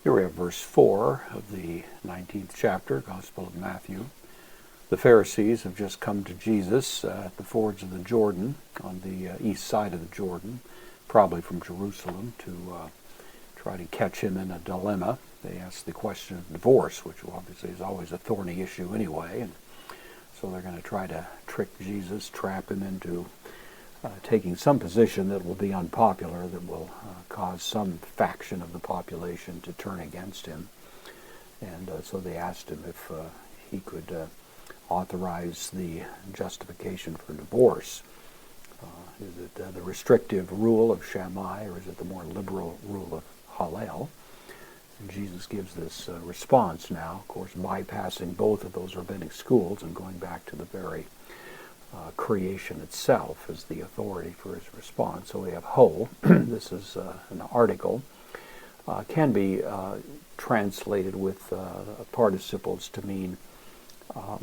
Here we have verse 4 of the 19th chapter, Gospel of Matthew. The Pharisees have just come to Jesus at the fords of the Jordan, on the east side of the Jordan, probably from Jerusalem, to try to catch him in a dilemma. They ask the question of divorce, which obviously is always a thorny issue anyway, and so they're going to try to trick Jesus, trap him into taking some position that will be unpopular, that will cause some faction of the population to turn against him. And so they asked him if he could authorize the justification for divorce. Is it the restrictive rule of Shammai, or is it the more liberal rule of Hallel? And Jesus gives this response now, of course, bypassing both of those rabbinic schools and going back to the very creation itself as the authority for his response. So we have ho. This is an article. Can be translated with participles to mean a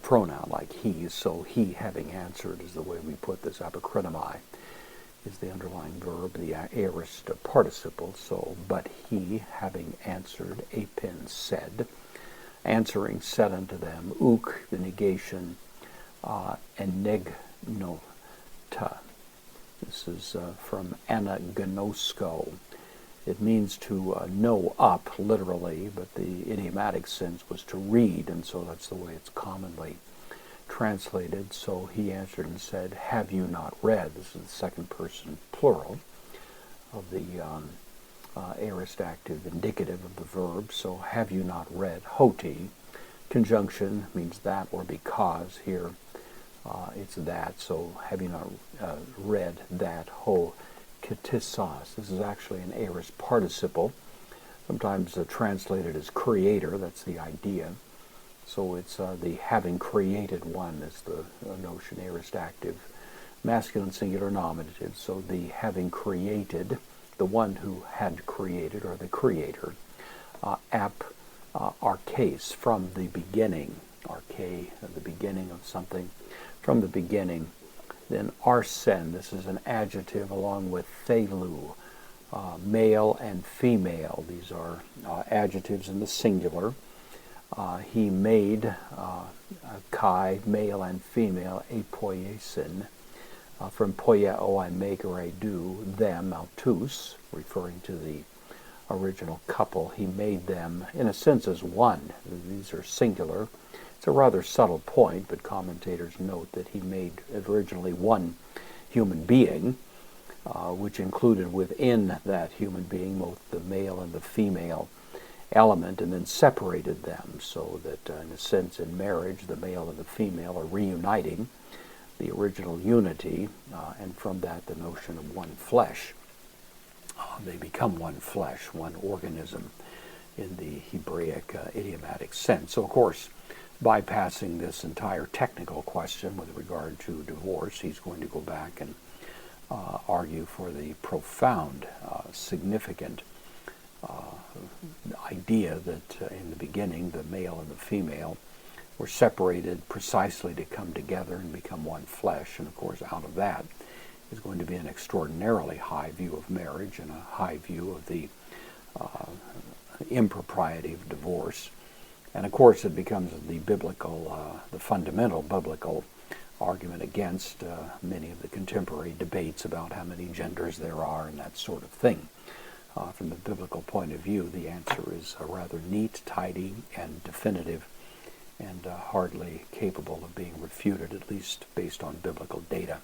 pronoun like he. So he, having answered, is the way we put this. Apokrinomi is the underlying verb, the aorist participle. So, but he, having answered, apin said, answering said unto them, uk, the negation, enegnota. This is from anagnosko. It means to know up, literally, but the idiomatic sense was to read, and so that's the way it's commonly translated. So he answered and said, have you not read? This is the second person plural of the aorist active indicative of the verb. So have you not read? Hoti. Conjunction means that or because. Here it's that. So have you not read that? Ho ktisos. This is actually an aorist participle, sometimes translated as creator. That's the idea. So it's the having created one is the notion, aorist active, masculine singular nominative. So the having created, the one who had created, or the creator. Archais, from the beginning. Arche, the beginning of something, from the beginning. Then arsen, this is an adjective along with thelu, male and female. These are adjectives in the singular. He made kai, male and female, apoiesin. From poieo, I make or I do, them, autus, referring to the original couple. He made them, in a sense, as one. These are singular. It's a rather subtle point, but commentators note that he made originally one human being, which included within that human being both the male and the female element, and then separated them, so that in a sense in marriage the male and the female are reuniting the original unity, and from that the notion of one flesh. They become one flesh, one organism in the Hebraic idiomatic sense. So of course, bypassing this entire technical question with regard to divorce, he's going to go back and argue for the profound, significant idea that in the beginning the male and the female were separated precisely to come together and become one flesh. And of course, out of that is going to be an extraordinarily high view of marriage and a high view of the impropriety of divorce. And of course, it becomes the biblical, the fundamental biblical argument against many of the contemporary debates about how many genders there are and that sort of thing. From the biblical point of view, the answer is rather neat, tidy, and definitive, and hardly capable of being refuted, at least based on biblical data.